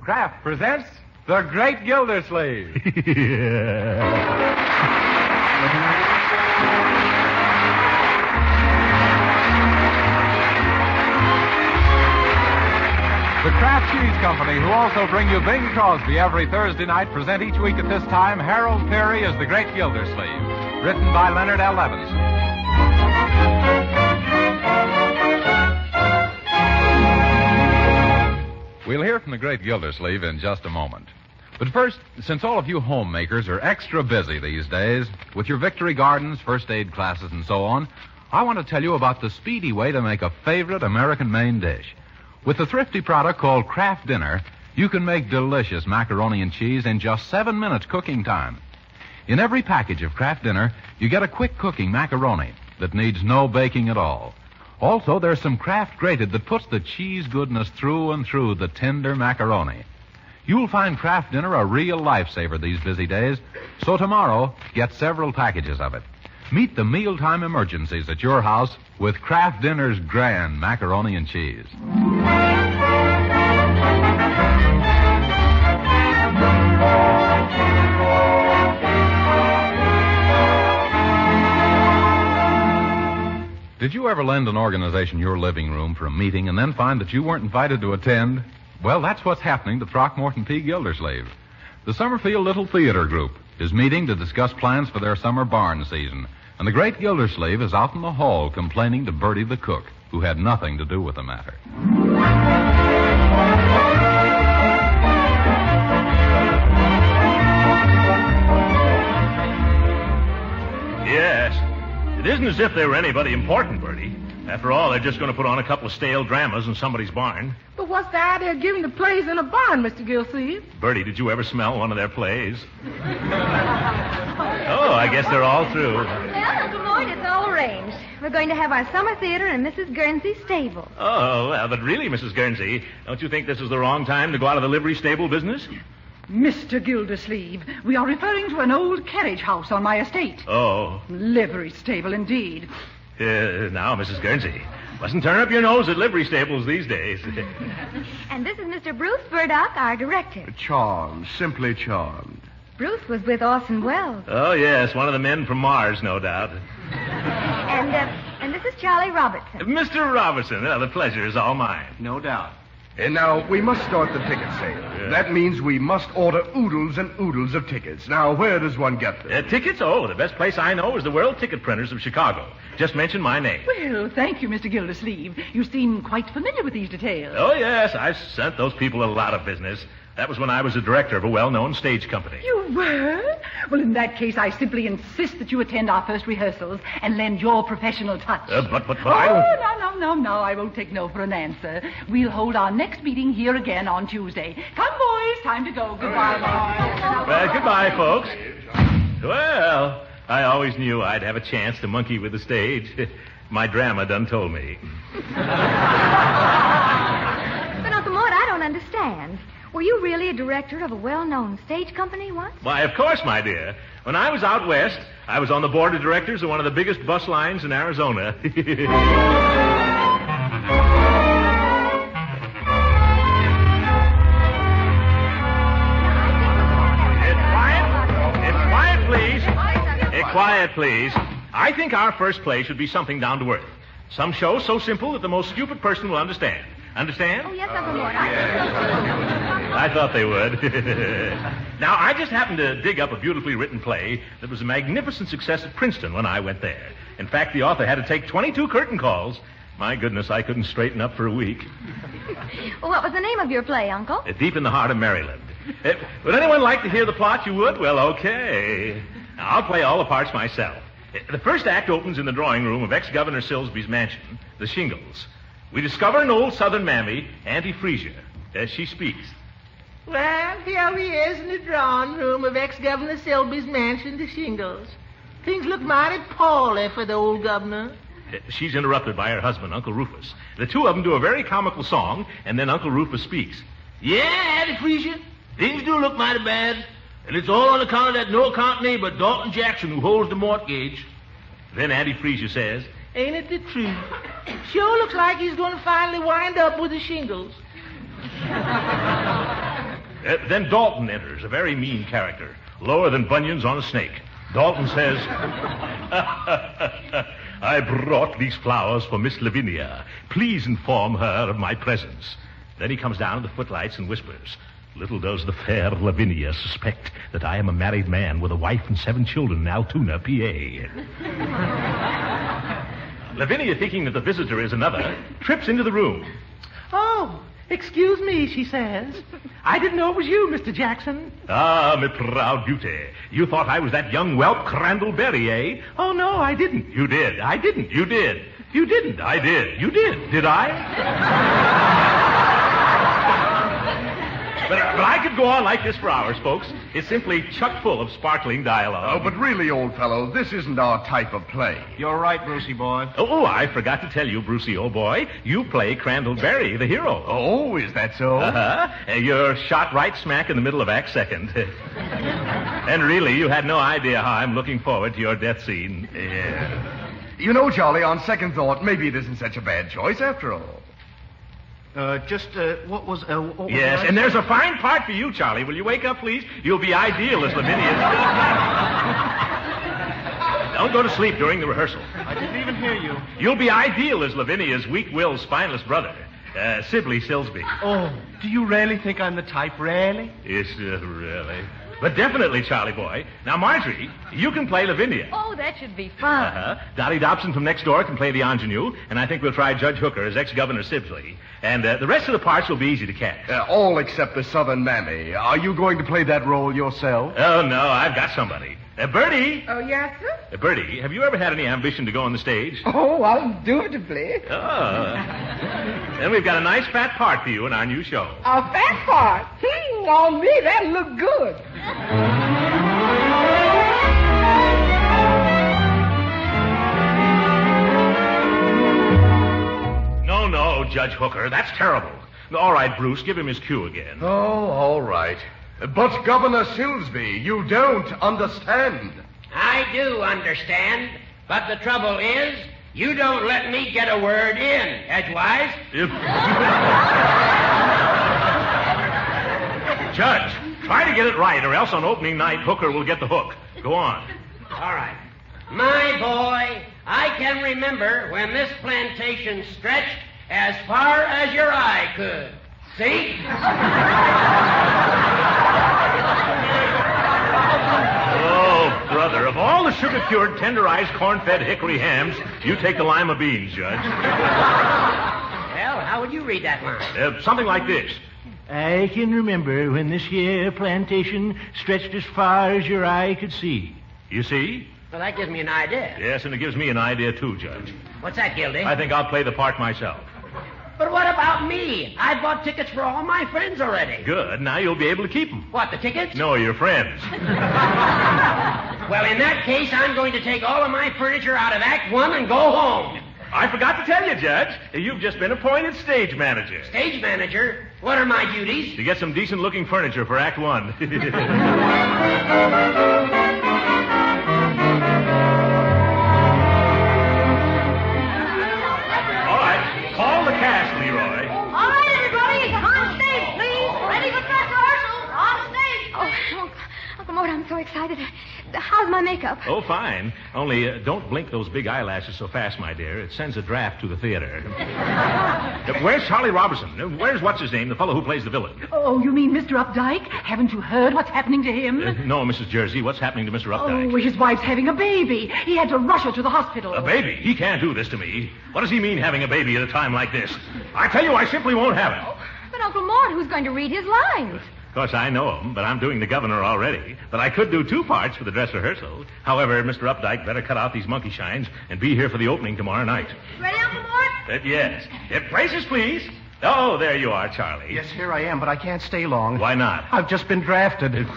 Kraft presents The Great Gildersleeve. The Kraft Cheese Company, who also bring you Bing Crosby every Thursday night, present each week at this time Harold Peary as The Great Gildersleeve, written by Leonard L. Levinson. We'll hear from The Great Gildersleeve in just a moment. But first, since all of you homemakers are extra busy these days with your victory gardens, first aid classes, and so on, I want to tell you about the speedy way to make a favorite American main dish. With the thrifty product called Kraft Dinner, you can make delicious macaroni and cheese in just 7 minutes cooking time. In every package of Kraft Dinner, you get a quick cooking macaroni that needs no baking at all. Also, there's some Kraft Grated that puts the cheese goodness through and through the tender macaroni. You'll find Kraft Dinner a real lifesaver these busy days, so tomorrow, get several packages of it. Meet the mealtime emergencies at your house with Kraft Dinner's grand macaroni and cheese. Did you ever lend an organization your living room for a meeting and then find that you weren't invited to attend? Well, that's what's happening to Throckmorton P. Gildersleeve. The Summerfield Little Theater Group is meeting to discuss plans for their summer barn season, and the Great Gildersleeve is out in the hall complaining to Bertie the cook, who had nothing to do with the matter. Yes. It isn't as if they were anybody important, Bertie. After all, they're just going to put on a couple of stale dramas in somebody's barn. But what's the idea of giving the plays in a barn, Mr. Gildersleeve? Bertie, did you ever smell one of their plays? Oh, I guess they're all through. Well, Uncle Lloyd, it's all arranged. We're going to have our summer theater in Mrs. Guernsey's stable. Oh, well, but really, Mrs. Guernsey, don't you think this is the wrong time to go out of the livery stable business? Mr. Gildersleeve, we are referring to an old carriage house on my estate. Oh. Livery stable, indeed. Now, Mrs. Guernsey, mustn't turn up your nose at livery stables these days. And this is Mr. Bruce Burdock, our director. Charmed, simply charmed. Bruce was with Orson Welles. Oh, yes, one of the men from Mars, no doubt. And this is Charlie Robertson. Mr. Robertson, the pleasure is all mine. No doubt. And now, we must start the ticket sale. Yeah. That means we must order oodles and oodles of tickets. Now, where does one get them? Tickets? Oh, the best place I know is the World Ticket Printers of Chicago. Just mention my name. Well, thank you, Mr. Gildersleeve. You seem quite familiar with these details. Oh, yes, I've sent those people a lot of business. That was when I was a director of a well-known stage company. You were? Well, in that case, I simply insist that you attend our first rehearsals and lend your professional touch. But I don't... No, I won't take no for an answer. We'll hold our next meeting here again on Tuesday. Come, boys, time to go. Goodbye, boys. Goodbye, folks. Well, I always knew I'd have a chance to monkey with the stage. My drama done told me. But, Uncle Mort, I don't understand. Were you really a director of a well-known stage company once? Why, of course, my dear. When I was out west, I was on the board of directors of one of the biggest bus lines in Arizona. It's quiet, please. Quiet, please. I think our first play should be something down to earth. Some show so simple that the most stupid person will understand. Understand? Oh, yes, Uncle Mort. I thought they would. Now, I just happened to dig up a beautifully written play that was a magnificent success at Princeton when I went there. In fact, the author had to take 22 curtain calls. My goodness, I couldn't straighten up for a week. Well, what was the name of your play, Uncle? Deep in the Heart of Maryland. Would anyone like to hear the plot? You would? Well, okay. Now, I'll play all the parts myself. The first act opens in the drawing room of ex-Governor Silsby's mansion, the Shingles. We discover an old Southern mammy, Auntie Freesia, as she speaks. Well, here he is in the drawing room of ex-Governor Selby's mansion, the Shingles. Things look mighty poorly for the old governor. She's interrupted by her husband, Uncle Rufus. The two of them do a very comical song, and then Uncle Rufus speaks. Yeah, Auntie Freesia, things do look mighty bad. And it's all on account of that no-account neighbor, Dalton Jackson, who holds the mortgage. Then Auntie Freesia says, Ain't it the truth? Sure looks like he's going to finally wind up with the Shingles. Then Dalton enters, a very mean character, lower than bunions on a snake. Dalton says, I brought these flowers for Miss Lavinia. Please inform her of my presence. Then he comes down to the footlights and whispers, little does the fair Lavinia suspect that I am a married man with a wife and 7 children in Altoona, PA. Lavinia, thinking that the visitor is another, trips into the room. Oh, excuse me, she says. I didn't know it was you, Mr. Jackson. Ah, my proud beauty. You thought I was that young whelp Crandall Berry, eh? Oh, no, I didn't. You did. I didn't. You did. You didn't. I did. You did. Did I? But I could go on like this for hours, folks. It's simply chock full of sparkling dialogue. Oh, but really, old fellow, this isn't our type of play. You're right, Brucey boy. Oh, I forgot to tell you, Brucey, old boy, you play Crandall Berry, the hero. Oh, is that so? Uh-huh. You're shot right smack in the middle of Act Second. And really, you had no idea how I'm looking forward to your death scene. Yeah. You know, Charlie, on second thought, maybe it isn't such a bad choice after all. What was yes, and there's a fine part for you, Charlie. Will you wake up, please? You'll be ideal as Lavinia. Don't go to sleep during the rehearsal. I didn't even hear you. You'll be ideal as Lavinia's weak-willed, spineless brother, Sibley Silsby. Oh, do you really think I'm the type, really? Yes, really. But definitely, Charlie boy. Now, Marjorie, you can play Lavinia. Oh, that should be fun. Dottie Dobson from next door can play the ingenue, and I think we'll try Judge Hooker as ex-Governor Sibley. And the rest of the parts will be easy to catch. All except the Southern Mammy. Are you going to play that role yourself? Oh, no, I've got somebody. Bertie! Oh, yes, sir? Bertie, have you ever had any ambition to go on the stage? Oh, undoubtedly. Oh. Then we've got a nice fat part for you in our new show. A fat part? On me, that'll look good. No, Judge Hooker, that's terrible. All right, Bruce, give him his cue again. Oh, all right. But, Governor Silsby, you don't understand. I do understand, but the trouble is, you don't let me get a word in, Edgewise. Judge, try to get it right, or else on opening night, Hooker will get the hook. Go on. All right. My boy, I can remember when this plantation stretched as far as your eye could. See? Oh, brother, of all the sugar-cured, tenderized, corn-fed hickory hams, you take the lima beans, Judge. Well, how would you read that line? Something like this. I can remember when this here plantation stretched as far as your eye could see. You see? Well, that gives me an idea. Yes, and it gives me an idea, too, Judge. What's that, Gildy? I think I'll play the part myself. But what about me? I bought tickets for all my friends already. Good. Now you'll be able to keep them. What, the tickets? No, your friends. Well, in that case, I'm going to take all of my furniture out of Act 1 and go home. I forgot to tell you, Judge. You've just been appointed stage manager. Stage manager? What are my duties? To get some decent-looking furniture for Act 1. All right. Call the cast, Leroy. All right, everybody. On stage, please. Ready for dress rehearsal. On stage, please. Oh, Uncle Mort, I'm so excited. How's my makeup? Oh, fine. Only don't blink those big eyelashes so fast, my dear. It sends a draft to the theater. Where's Charlie Robertson? Where's what's-his-name, the fellow who plays the villain? Oh, you mean Mr. Updike? Haven't you heard what's happening to him? No, Mrs. Jersey. What's happening to Mr. Updike? Oh, his wife's having a baby. He had to rush her to the hospital. A baby? He can't do this to me. What does he mean, having a baby at a time like this? I tell you, I simply won't have it. But Uncle Mort, who's going to read his lines? Of course, I know him, but I'm doing the governor already. But I could do 2 parts for the dress rehearsal. However, Mr. Updike better cut out these monkey shines and be here for the opening tomorrow night. Ready, Uncle Mort? Yes. Places, please. Oh, there you are, Charlie. Yes, here I am, but I can't stay long. Why not? I've just been drafted.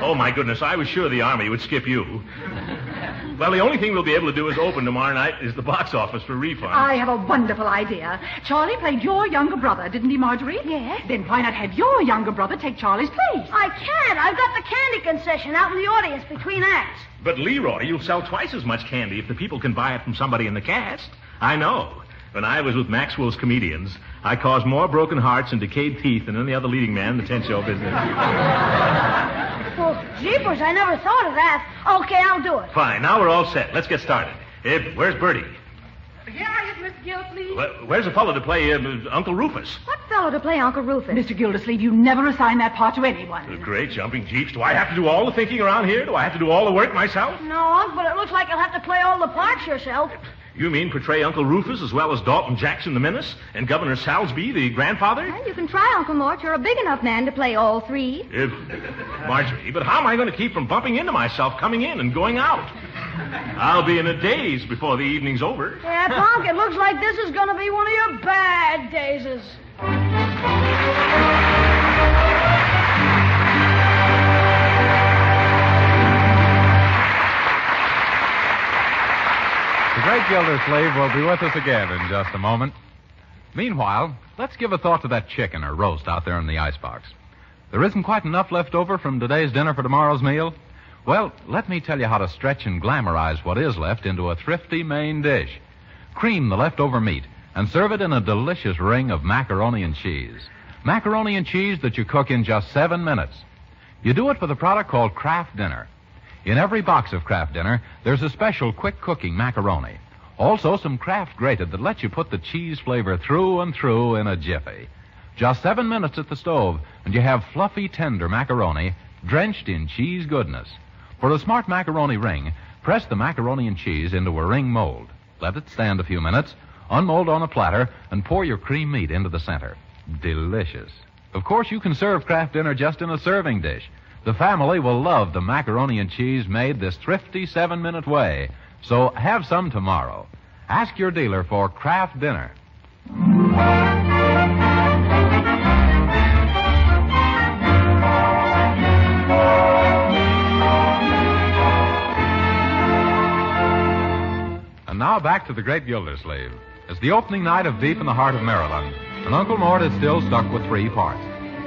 Oh, my goodness, I was sure the Army would skip you. Well, the only thing we'll be able to do is open tomorrow night is the box office for refunds. I have a wonderful idea. Charlie played your younger brother, didn't he, Marjorie? Yes. Then why not have your younger brother take Charlie's place? I can't. I've got the candy concession out in the audience between acts. But, Leroy, you'll sell twice as much candy if the people can buy it from somebody in the cast. I know. When I was with Maxwell's comedians, I caused more broken hearts and decayed teeth than any other leading man in the tent show business. Well, jeepers, I never thought of that. Okay, I'll do it. Fine, now we're all set. Let's get started. Where's Bertie? Here I is, Mr. Gildersleeve. Where's the fellow to play Uncle Rufus? What fellow to play Uncle Rufus? Mr. Gildersleeve, you never assign that part to anyone. Great jumping jeeps. Do I have to do all the thinking around here? Do I have to do all the work myself? No, Unc, but it looks like you'll have to play all the parts yourself. You mean portray Uncle Rufus as well as Dalton Jackson the Menace and Governor Salsby the grandfather? Well, you can try, Uncle Mort. You're a big enough man to play all three. Marjorie, but how am I going to keep from bumping into myself coming in and going out? I'll be in a daze before the evening's over. Yeah, Unc, it looks like this is going to be one of your bad dazes. The great Gildersleeve will be with us again in just a moment. Meanwhile, let's give a thought to that chicken or roast out there in the icebox. There isn't quite enough left over from today's dinner for tomorrow's meal? Well, let me tell you how to stretch and glamorize what is left into a thrifty main dish. Cream the leftover meat and serve it in a delicious ring of macaroni and cheese. Macaroni and cheese that you cook in just 7 minutes. You do it with a product called Kraft Dinner. In every box of Kraft Dinner, there's a special quick-cooking macaroni. Also, some Kraft grated that lets you put the cheese flavor through and through in a jiffy. Just 7 minutes at the stove, and you have fluffy, tender macaroni drenched in cheese goodness. For a smart macaroni ring, press the macaroni and cheese into a ring mold. Let it stand a few minutes, unmold on a platter, and pour your cream meat into the center. Delicious. Of course, you can serve Kraft Dinner just in a serving dish. The family will love the macaroni and cheese made this thrifty 7-minute way. So have some tomorrow. Ask your dealer for Kraft Dinner. And now back to the great Gildersleeve. It's the opening night of Deep in the Heart of Maryland, and Uncle Mort is still stuck with 3 parts.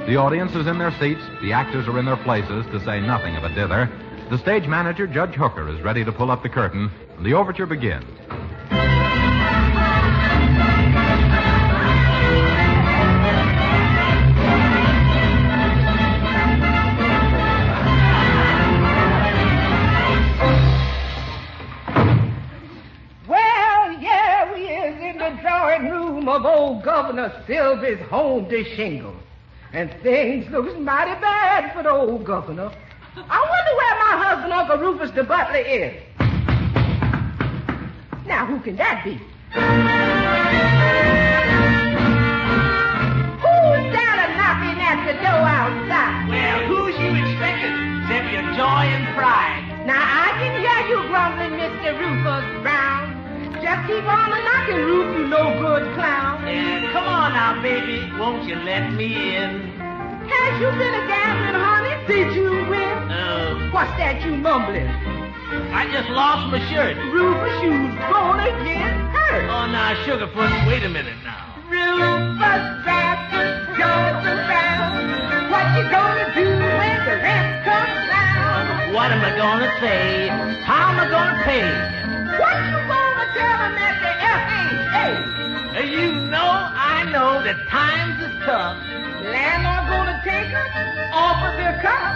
The audience is in their seats, the actors are in their places, to say nothing of a dither. The stage manager, Judge Hooker, is ready to pull up the curtain, and the overture begins. Of old Governor Silvy's home to Shingle. And things looks mighty bad for the old governor. I wonder where my husband, Uncle Rufus the butler, is. Now, who can that be? Who's down and knocking at the door outside? Well, who's you expecting? Except your joy and pride. Now, I can hear you grumbling, Mr. Rufus Brown. Just keep on knocking, Ruf, you no-good clown. Come on now, baby, won't you let me in? Has you been a-gambling, honey? Did you win? What's that you mumbling? I just lost my shirt. Rufus, you's gonna get hurt. Oh, now, Sugarfoot, wait a minute now. Rufus Baptist Johnson Brown, what you gonna do when the rent comes down? What am I gonna say? How am I gonna pay? What you gonna tell them at the FHA? You know, I know that times is tough. Landlord gonna take us off of their cup.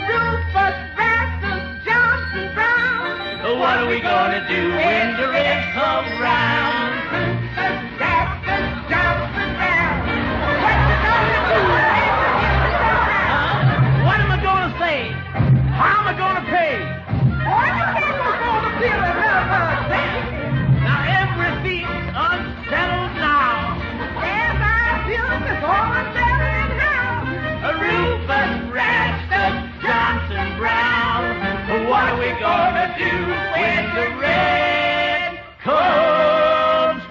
Rufus Baptist Johnson Brown. What are we gonna do when the rent comes round? Rufus Baptist Johnson Brown. What you gonna do when the rent comes round? What am I gonna say? How am I gonna pay? What you think we're gonna feel another day? Now everything's unsettled now. And I feel it's all unsettled in house. Rufus Baptist Johnson Brown. What are we gonna do when the rent comes round?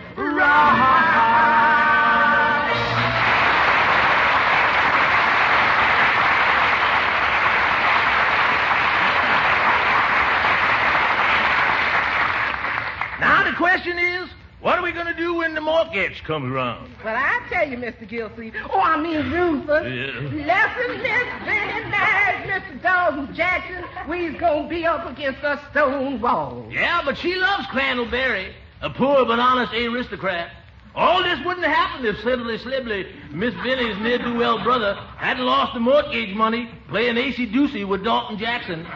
Now the question is, what are we going to do when the mortgage comes around? Well, I tell you, Mr. Gilsey. Oh, I mean Rufus. Lesson Miss Benny Nash, Mr. Dalton Jackson, we's gonna be up against a stone wall. Yeah, but she loves Crandallberry, a poor but honest aristocrat. All this wouldn't have happened if Slibbly Miss Vinnie's ne'er-do-well brother hadn't lost the mortgage money playing acey-deucey with Dalton Jackson.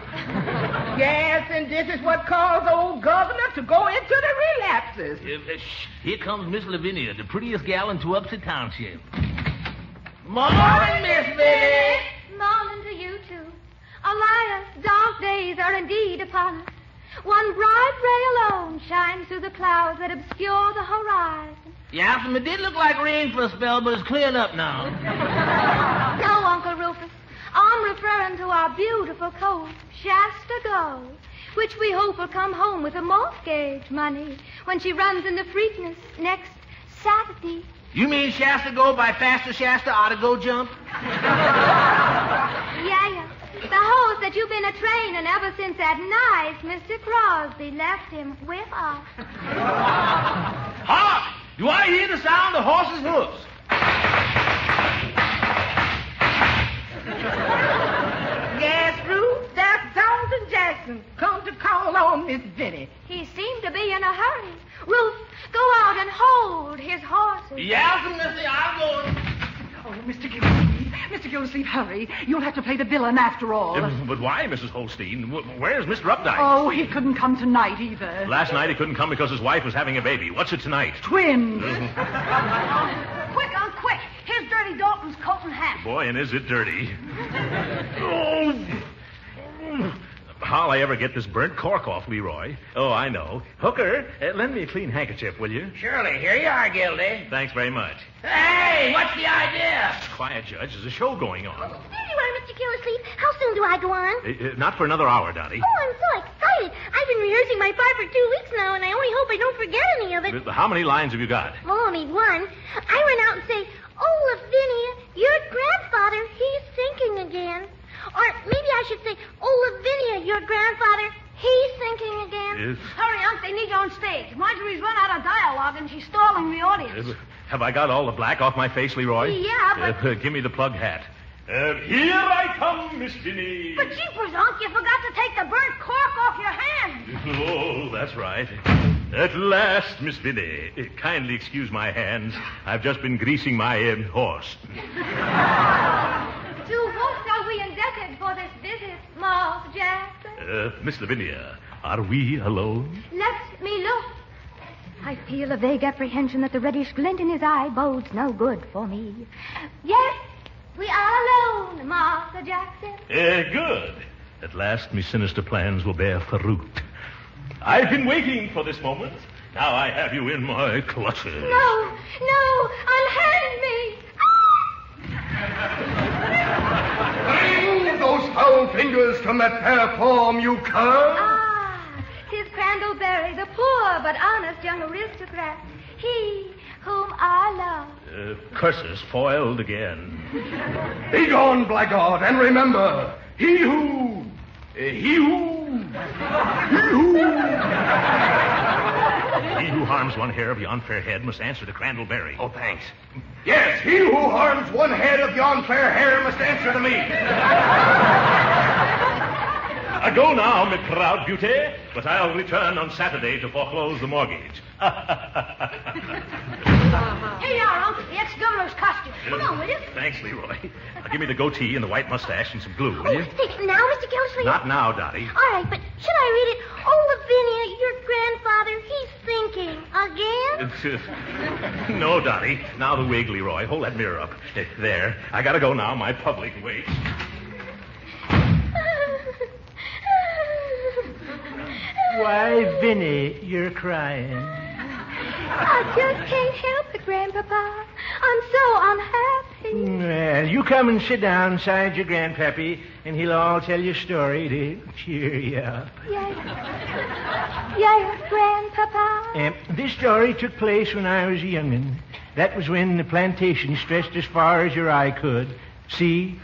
Yes, and this is what caused old governor to go into the relapses. Here comes Miss Lavinia, the prettiest gal in Tewupsy Township. Morning, Miss Vinnie. Morning to you, too. Alas, dark days are indeed upon us. One bright ray alone shines through the clouds that obscure the horizon. Yeah, it did look like rain for a spell, but it's clearing up now. No, Uncle Rufus. I'm referring to our beautiful coast, Shasta Gold, which we hope will come home with the mortgage money when she runs into Freakness next Saturday. You mean Shasta Go by Faster Shasta ought to go jump? Yeah. The horse that you've been a-training ever since that night Mr. Crosby left him with us. Hark! Do I hear the sound of horses' hoofs? Yes, Ruth, that's Dalton Jackson come to call on Miss Vinnie. He seemed to be in a hurry. Ruth, go out and hold his horses. Yes, Missy, I'll go. Oh, Mr. Gildersleeve, hurry. You'll have to play the villain after all. But why, Mrs. Holstein? Where's Mr. Updike? Oh, he couldn't come tonight either. Last night he couldn't come because his wife was having a baby. What's it tonight? Twins. Quick, quick. Here's Dirty Dalton's coat and hat. Boy, and is it dirty. Oh. How'll I ever get this burnt cork off, Leroy? Oh, I know. Hooker, lend me a clean handkerchief, will you? Surely. Here you are, Gildy. Thanks very much. Hey, what's the idea? Quiet, Judge. There's a show going on. There you are, Mr. Gildersleeve. How soon do I go on? Not for another hour, Dottie. Oh, I'm so excited. I've been rehearsing my part for 2 weeks now, and I only hope I don't forget any of it. How many lines have you got? Oh, only one. I run out and say, "Oh, Lavinia, your grandfather, he's sinking again." Or maybe I should say, "Oh, Lavinia, your grandfather, he's sinking again." Hurry, Unc, they need you on stage. Marjorie's run out of dialogue, and she's stalling the audience. Have I got all the black off my face, Leroy? Yeah, but... give me the plug hat. Here I come, Miss Vinnie. But jeepers, Unc, you forgot to take the burnt cork off your hand. Oh, that's right. At last, Miss Vinnie. Kindly excuse my hands. I've just been greasing my horse. To what are we indebted for this visit, Mark Jackson? Miss Lavinia, are we alone? Let me look. I feel a vague apprehension that the reddish glint in his eye bodes no good for me. Yes, we are alone, Master Jackson. Good. At last, me sinister plans will bear fruit. I've been waiting for this moment. Now I have you in my clutches. No, unhand me. Remove those foul fingers from that fair form, you cur! Ah, 'tis Crandallberry, the poor but honest young aristocrat. He whom I love. Curses foiled again. Begone, blackguard, and remember, he who harms one hair of yon fair head must answer to Crandallberry. Oh, thanks. Yes, he who harms one head of yon fair hair must answer to me. Go now, my proud beauty, but I'll return on Saturday to foreclose the mortgage. Here you are, Unc, the ex-governor's costume. Come on, will you? Thanks, Leroy. Now, give me the goatee and the white mustache and some glue, will you? Say, now, Mr. Gildersleeve? Not now, Dottie. All right, but should I read it? "Oh, Lavinia, your grandfather, he's thinking again." No, Dottie. Now the wig, Leroy. Hold that mirror up. There. I gotta go now. My public waits. Why, Vinnie, you're crying. I just can't help it, Grandpapa. I'm so unhappy. Well, you come and sit down beside your grandpappy, and he'll all tell you a story to cheer you up. Yes, Grandpapa. This story took place when I was a young'un. That was when the plantation stretched as far as your eye could. See?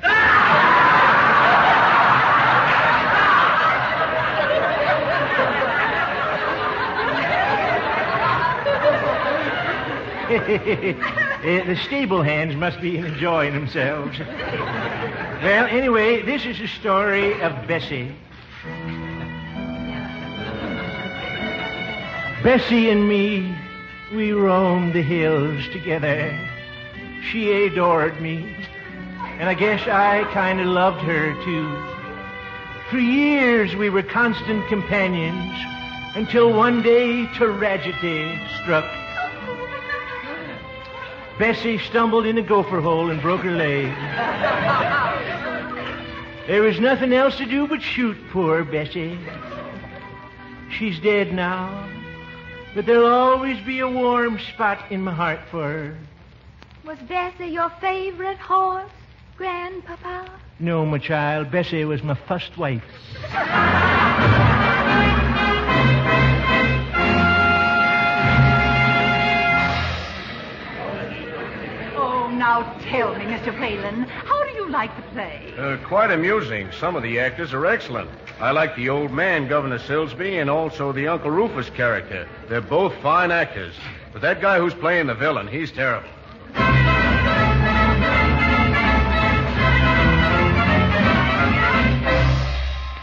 The stable hands must be enjoying themselves. Well, anyway, this is the story of Bessie. Bessie and me We roamed the hills together. She adored me. And I guess I kind of loved her, too. For years we were constant companions until one day tragedy struck. Bessie stumbled in a gopher hole and broke her leg. There was nothing else to do but shoot poor Bessie. She's dead now, but there'll always be a warm spot in my heart for her. Was Bessie your favorite horse, Grandpapa? No, my child, Bessie was my first wife. Now tell me, Mr. Palin, how do you like the play? Quite amusing. Some of the actors are excellent. I like the old man, Governor Silsby, and also the Uncle Rufus character. They're both fine actors. But that guy who's playing the villain, he's terrible.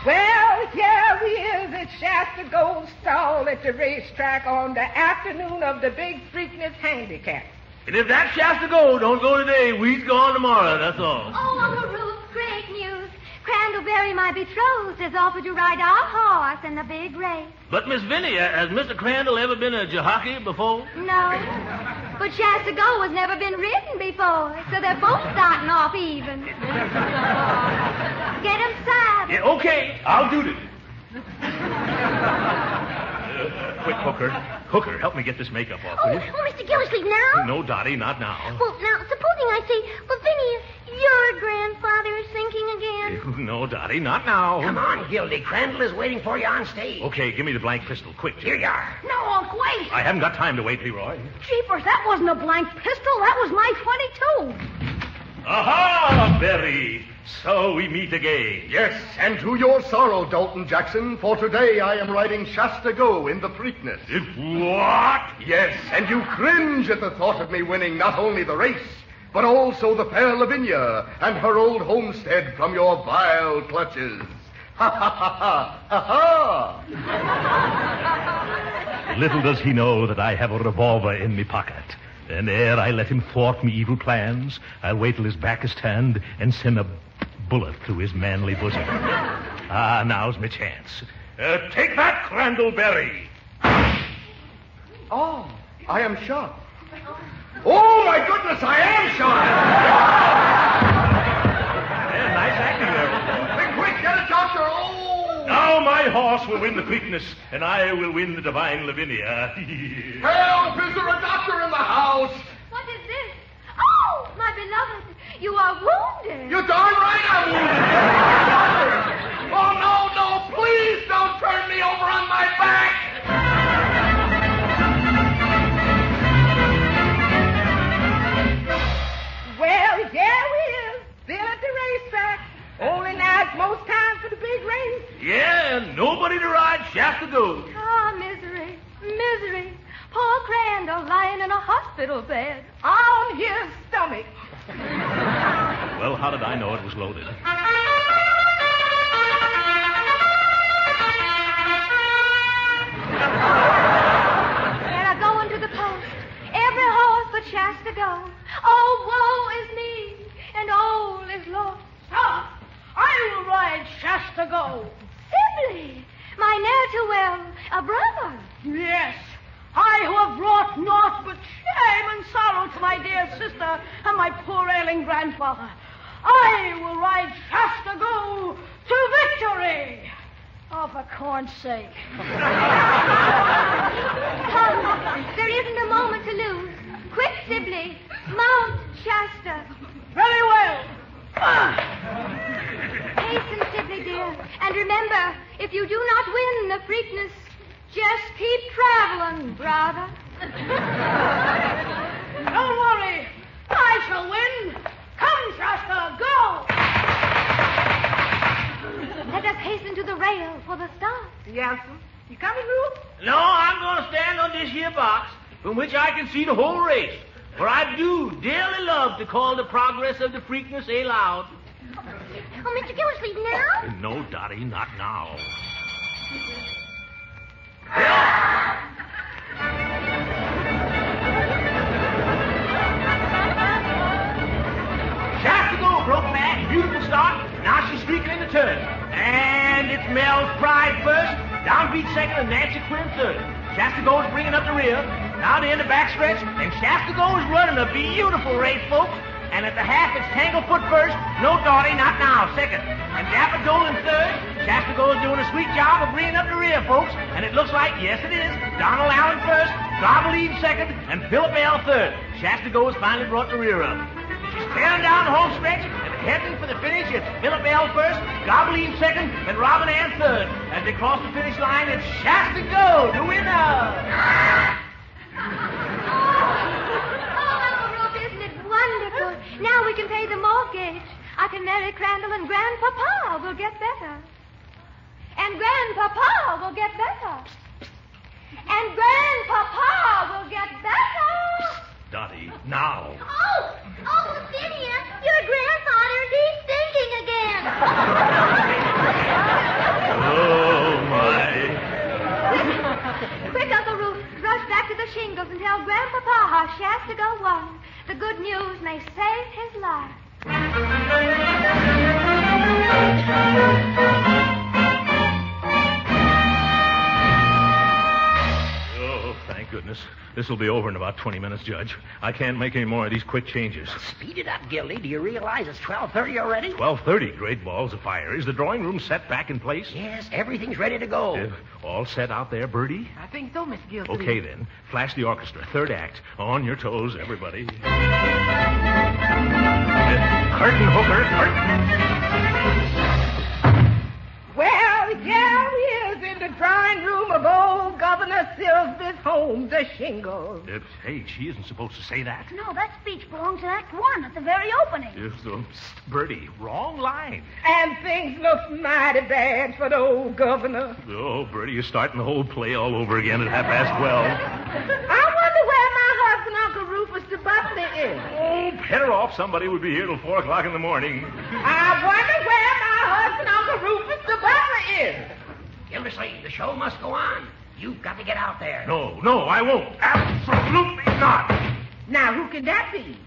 Well, here we is at Shasta Gold Stall at the racetrack on the afternoon of the Big Freakness Handicap. And if that Shasta Gold don't go today, we's gone tomorrow, that's all. Oh, Uncle Ruth, great news. Crandallberry, my betrothed, has offered to ride our horse in the big race. But, Miss Vinnie, has Mr. Crandall ever been a jockey before? No. But Shasta Gold has never been ridden before, so they're both starting off even. Get him saddled. Yeah, okay, I'll do it. Quick, Hooker. Hooker, help me get this makeup off, will you? Mr. Gildersleeve, now? No, Dottie, not now. Well, now, supposing I say, well, Vinny, your grandfather is thinking again. No, Dottie, not now. Come on, Gildy. Crandall is waiting for you on stage. Okay, give me the blank pistol, quick. Here you are. No, Unc, wait. I haven't got time to wait, Leroy. Jeepers, that wasn't a blank pistol. That was my .22. Aha, Berry. So we meet again. Yes, and to your sorrow, Dalton Jackson, for today I am riding Shasta Go in the Preakness. What? Yes, and you cringe at the thought of me winning not only the race, but also the fair Lavinia and her old homestead from your vile clutches. Ha, ha, ha, ha, ha, ha. Little does he know that I have a revolver in me pocket. And ere I let him thwart me evil plans, I'll wait till his back is turned and send a bullet through his manly bosom. Ah, now's my chance. Take that, Crandallberry. Oh, I am shot. Oh, my goodness, I am shot. Yeah, nice acting there. Quick, get a doctor. Oh! Now my horse will win the Preakness, and I will win the divine Lavinia. Help! Is there a doctor in the house? What is this? Oh, my beloved, you are wounded. You're darn right I'm wounded. Oh, no, please don't turn me over on my back. Well, here we is, still at the racetrack. Only now it's most time for the big race. Yeah, and nobody to ride Shasta Gold. Ah, misery, misery. Poor Crandall lying in a hospital bed. On his stomach. Well, how did I know it was loaded? And I go into the post. Every horse but Shasta Gold. Oh, woe is me, and all is lost. Stop! I will ride Shasta Gold. Sibley, my ne'er-to-well, a brother. Yes, I who have brought naught but shame and sorrow to my dear sister and my poor ailing grandfather. I will ride Shasta Gold to victory. Oh, for corn's sake. Come, there isn't a moment to lose. Quick, Sibley, mount Shasta. Very well. Hasten, Sibley, dear. And remember, if you do not win the Preakness, just keep traveling, brother. Don't worry. I shall win. Come, Shasta, go. Let us hasten to the rail for the start. Yes, sir. You coming, Ruth? No, I'm going to stand on this here box from which I can see the whole race. For I do dearly love to call the progress of the Preakness aloud. Oh, Mr. Gildersleeve, now? No, Dottie, not now. turn. And it's Mel's Pride first. Downbeat second and Nancy Quinn third. Shasta goes bringing up the rear. Now to end the backstretch. And Shasta goes running a beautiful race, folks. And at the half, it's Tanglefoot first. No Dottie, not now, second. And Dapper Dolan third. Shasta goes doing a sweet job of bringing up the rear, folks. And it looks like, yes, it is, Donald Allen first, Gobbleine second, and Philip L. third. Shasta goes finally brought the rear up. She's tearing down the home stretch and heading for the finish. It's Philip L. first, Gobbleine second, and Robin Ann third. As they cross the finish line, it's Shasta Go, the winner. Wonderful. Now we can pay the mortgage. I can marry Crandall and Grandpapa will get better. And Grandpapa will get better. And Grandpapa will get better. Dottie, now. Oh, Lavinia, your grandfather, he's thinking again. Oh, my. Quick, Uncle Rufus, rush back to the shingles and tell Grandpapa how Shasta Go won. The good news may save his life. Oh, thank goodness. This will be over in about 20 minutes, Judge. I can't make any more of these quick changes. Speed it up, Gildy. Do you realize it's 12:30 already? 12:30, great balls of fire. Is the drawing room set back in place? Yes, everything's ready to go. All set out there, Bertie? I think so, Miss Gildersleeve. Okay, then. Flash the orchestra. Third act. On your toes, everybody. Curtain, hooker, curtain. Well, here he is in the drawing room of old Governor Silsby's home, the shingles. Hey, she isn't supposed to say that. No, that speech belongs in Act 1 at the very opening. Bertie, wrong line. And things look mighty bad for the old governor. Oh, Bertie, you're starting the whole play all over again at 12:30. I wonder where my husband, Uncle Rufus the butler, is. Oh, better off. Somebody would be here till 4 o'clock in the morning. I wonder where my husband, Uncle Rufus the butler, is. Gildersleeve, the show must go on. You've got to get out there. No, I won't. Absolutely not. Now, who can that be?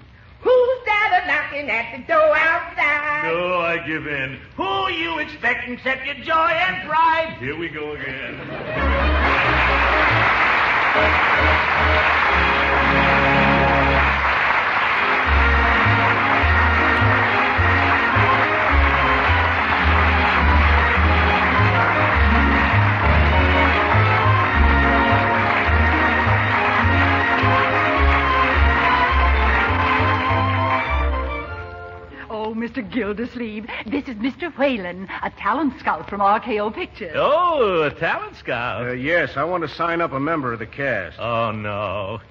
Who's that a-knocking at the door outside? Oh, I give in. Who you expect except your joy and pride? Here we go again. Mr. Gildersleeve, this is Mr. Whalen, a talent scout from RKO Pictures. Oh, a talent scout. Yes, I want to sign up a member of the cast. Oh, no.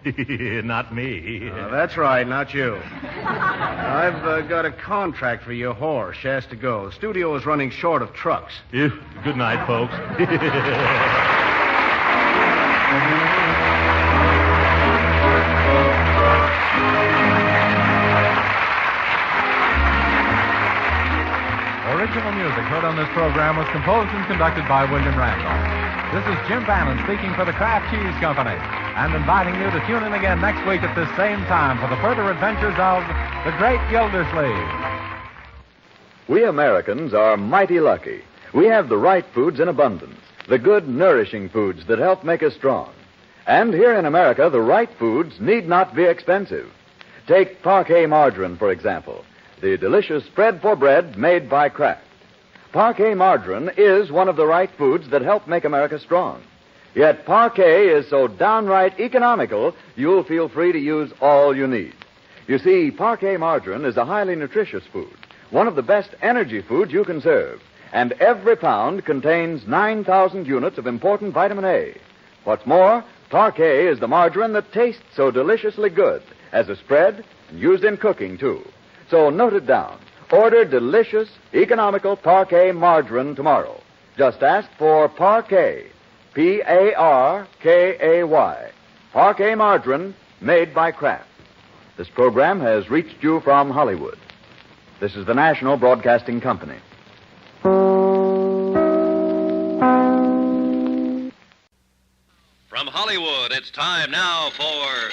Not me. That's right, not you. I've got a contract for your horse, Shasta Go. The studio is running short of trucks. Good night, folks. Original music heard on this program was composed and conducted by William Randolph. This is Jim Bannon speaking for the Kraft Cheese Company and inviting you to tune in again next week at this same time for the further adventures of the Great Gildersleeve. We Americans are mighty lucky. We have the right foods in abundance, the good, nourishing foods that help make us strong. And here in America, the right foods need not be expensive. Take Parquet margarine, for example. The delicious spread for bread made by Kraft. Parquet margarine is one of the right foods that help make America strong. Yet Parquet is so downright economical, you'll feel free to use all you need. You see, Parquet margarine is a highly nutritious food, one of the best energy foods you can serve, and every pound contains 9,000 units of important vitamin A. What's more, Parquet is the margarine that tastes so deliciously good as a spread and used in cooking, too. So note it down. Order delicious, economical Parquet margarine tomorrow. Just ask for Parquet, P-A-R-K-A-Y. Parquet margarine made by Kraft. This program has reached you from Hollywood. This is the National Broadcasting Company. From Hollywood, it's time now for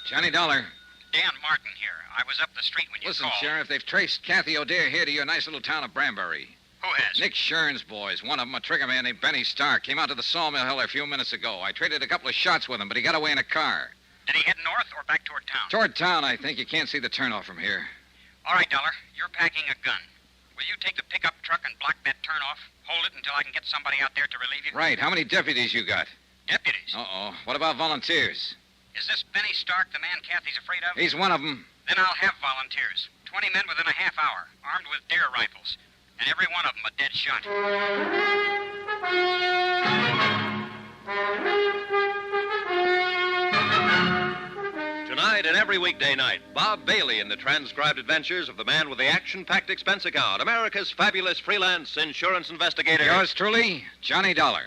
Johnny Dollar. Dan Martin here. I was up the street when you Listen, called. Sheriff, they've traced Kathy O'Dare here to your nice little town of Branbury. Who has? Nick Shern's boys. One of them, a trigger man named Benny Stark, came out to the Sawmill Hill a few minutes ago. I traded a couple of shots with him, but he got away in a car. Did he head north or back toward town? Toward town, I think. You can't see the turnoff from here. All right, Dollar. You're packing a gun. Will you take the pickup truck and block that turnoff? Hold it until I can get somebody out there to relieve you? Right. How many deputies you got? Deputies? Uh-oh. What about volunteers? Is this Benny Stark the man Kathy's afraid of? He's one of them. Then I'll have volunteers. 20 men within a half hour, armed with deer rifles. And every one of them a dead shot. Tonight and every weekday night, Bob Bailey in the transcribed adventures of the man with the action-packed expense account, America's fabulous freelance insurance investigator. Yours truly, Johnny Dollar.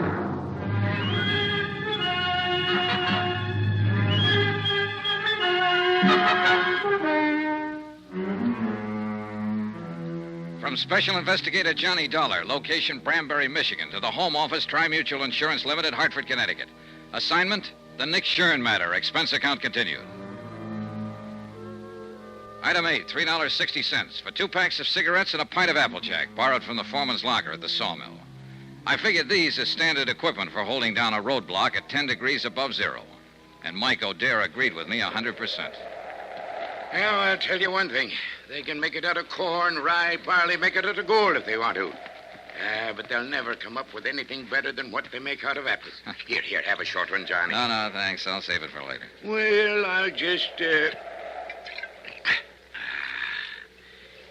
From Special Investigator Johnny Dollar, location Branbury, Michigan, to the Home Office, Tri-Mutual Insurance Limited, Hartford, Connecticut. Assignment, the Nick Shern matter. Expense account continued. Item 8, $3.60 for 2 packs of cigarettes and a pint of Applejack, borrowed from the foreman's locker at the sawmill. I figured these as standard equipment for holding down a roadblock at 10 degrees above zero. And Mike O'Dare agreed with me 100%. Well, I'll tell you one thing. They can make it out of corn, rye, barley, make it out of gold if they want to. But they'll never come up with anything better than what they make out of apples. Here, have a short one, Johnny. No, thanks. I'll save it for later. Well, I'll just,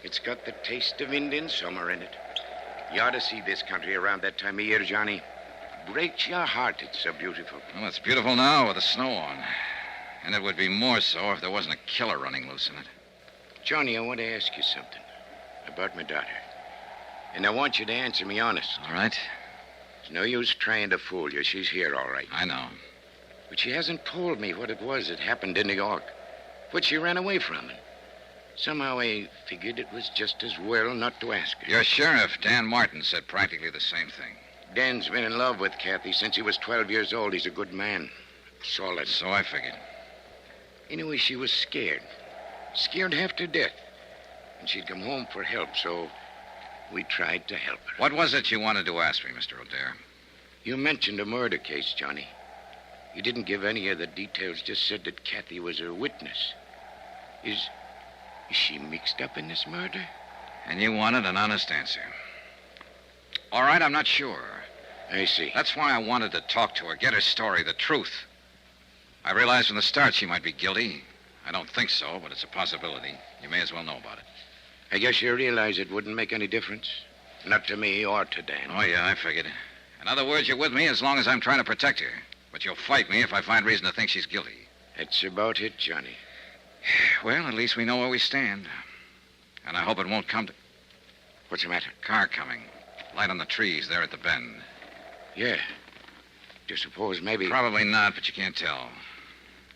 It's got the taste of Indian summer in it. You ought to see this country around that time of year, Johnny. Breaks your heart, it's so beautiful. Well, it's beautiful now with the snow on. And it would be more so if there wasn't a killer running loose in it. Johnny, I want to ask you something about my daughter. And I want you to answer me honest. All right. There's no use trying to fool you. She's here, all right. I know. But she hasn't told me what it was that happened in New York. What she ran away from. And somehow I figured it was just as well not to ask her. Your sheriff, Dan Martin, said practically the same thing. Dan's been in love with Kathy since he was 12 years old. He's a good man. Solid. So I figured. Anyway, she was scared. Scared half to death. And she'd come home for help, so we tried to help her. What was it you wanted to ask me, Mr. O'Dare? You mentioned a murder case, Johnny. You didn't give any of the details, just said that Kathy was a witness. Is she mixed up in this murder? And you wanted an honest answer. All right, I'm not sure. I see. That's why I wanted to talk to her, get her story, the truth. I realized from the start she might be guilty. I don't think so, but it's a possibility. You may as well know about it. I guess you realize it wouldn't make any difference. Not to me or to Dan. Oh, yeah, I figured. In other words, you're with me as long as I'm trying to protect her. But you'll fight me if I find reason to think she's guilty. That's about it, Johnny. Well, at least we know where we stand. And I hope it won't come to... What's the matter? Car coming. Light on the trees there at the bend. Yeah. Do you suppose maybe... Probably not, but you can't tell.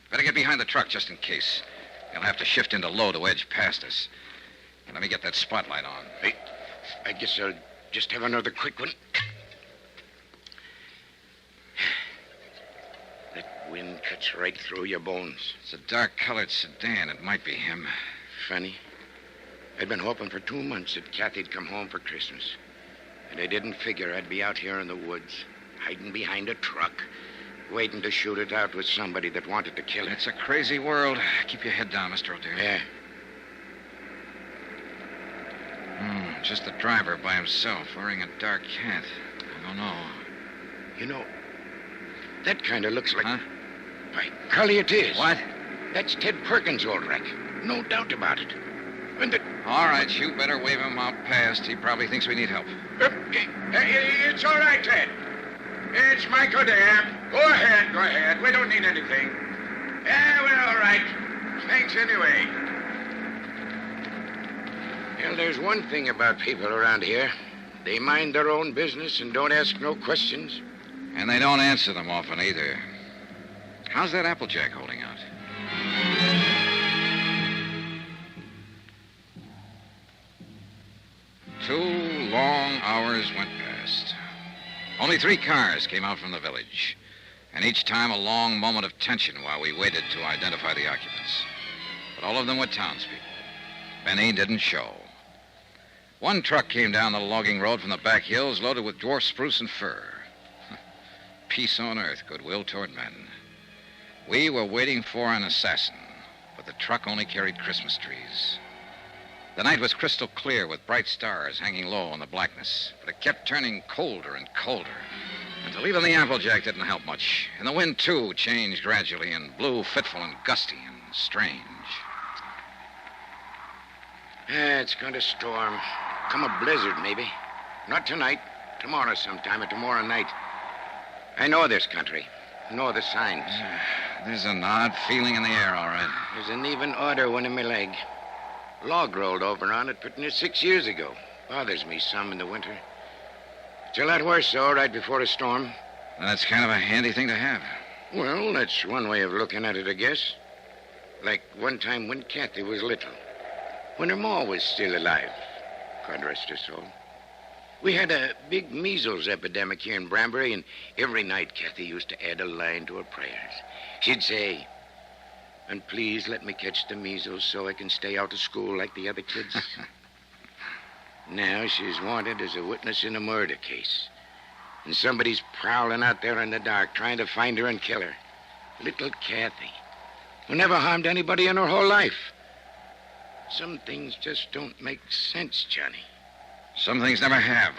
Better get behind the truck just in case. You'll have to shift into low to edge past us. And let me get that spotlight on. I guess I'll just have another quick one. That wind cuts right through your bones. It's a dark-colored sedan. It might be him. Funny. I'd been hoping for 2 months that Kathy'd come home for Christmas. And I didn't figure I'd be out here in the woods, hiding behind a truck, waiting to shoot it out with somebody that wanted to kill her. It's a crazy world. Keep your head down, Mr. O'Dare. Yeah. Just the driver by himself, wearing a dark hat. I don't know. You know, that kind of looks like... Huh? By golly, it is. What? That's Ted Perkins' old wreck. No doubt about it. When the... All right, you better wave him out past. He probably thinks we need help. It's all right, Ted. It's Mike O'Dare. Go ahead. We don't need anything. Yeah, we're all right. Thanks anyway. Well, there's one thing about people around here. They mind their own business and don't ask no questions. And they don't answer them often either. How's that Applejack holding out? Two long hours went past. Only 3 cars came out from the village. And each time a long moment of tension while we waited to identify the occupants. But all of them were townspeople. Benny didn't show. One truck came down the logging road from the back hills loaded with dwarf spruce and fir. Peace on earth, goodwill toward men. We were waiting for an assassin, but the truck only carried Christmas trees. The night was crystal clear with bright stars hanging low in the blackness, but it kept turning colder and colder until even the Applejack didn't help much. And the wind, too, changed gradually and blew fitful and gusty and strange. It's going to storm. Come a blizzard, maybe. Not tonight. Tomorrow sometime or tomorrow night. I know this country. Know the signs. There's an odd feeling in the air, all right. There's an even odor one in my leg. Log rolled over on it pretty near 6 years ago. Bothers me some in the winter. It's a lot worse, though, right before a storm. That's kind of a handy thing to have. Well, that's one way of looking at it, I guess. Like one time when Kathy was little. When her ma was still alive. God rest her soul. We had a big measles epidemic here in Branbury, and every night Kathy used to add a line to her prayers. She'd say, "And please let me catch the measles so I can stay out of school like the other kids." Now she's wanted as a witness in a murder case. And somebody's prowling out there in the dark trying to find her and kill her. Little Kathy, who never harmed anybody in her whole life. Some things just don't make sense, Johnny. Some things never have.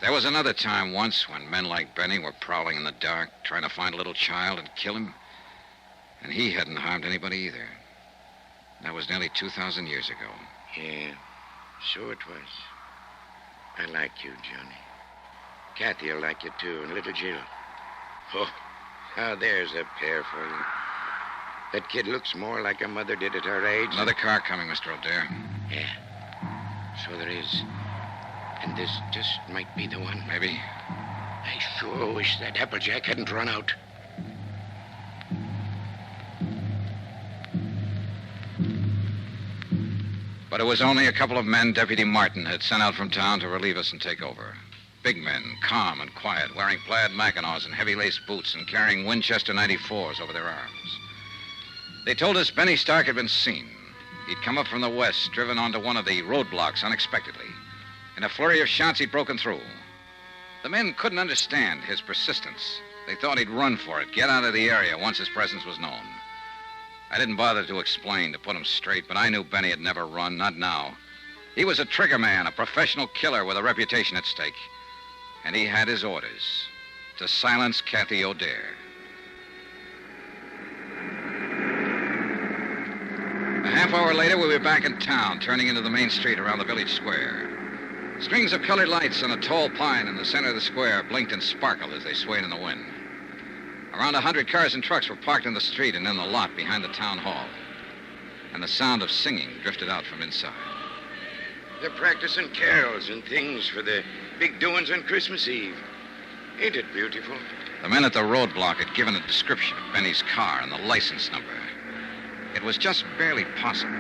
There was another time once when men like Benny were prowling in the dark, trying to find a little child and kill him. And he hadn't harmed anybody either. That was nearly 2,000 years ago. Yeah, so it was. I like you, Johnny. Kathy'll like you, too, and little Jill. Oh, now there's a pair for you. That kid looks more like her mother did at her age. Another car coming, Mr. O'Dare. Yeah, so there is. And this just might be the one. Maybe. I sure wish that Applejack hadn't run out. But it was only a couple of men Deputy Martin had sent out from town to relieve us and take over. Big men, calm and quiet, wearing plaid mackinaws and heavy-laced boots and carrying Winchester 94s over their arms. They told us Benny Stark had been seen. He'd come up from the west, driven onto one of the roadblocks unexpectedly. In a flurry of shots, he'd broken through. The men couldn't understand his persistence. They thought he'd run for it, get out of the area once his presence was known. I didn't bother to explain, to put him straight, but I knew Benny had never run, not now. He was a trigger man, a professional killer with a reputation at stake. And he had his orders to silence Kathy O'Dare. A half hour later, we were back in town, turning into the main street around the village square. Strings of colored lights on a tall pine in the center of the square blinked and sparkled as they swayed in the wind. Around 100 cars and trucks were parked in the street and in the lot behind the town hall. And the sound of singing drifted out from inside. They're practicing carols and things for the big doings on Christmas Eve. Ain't it beautiful? The men at the roadblock had given a description of Benny's car and the license number. It was just barely possible.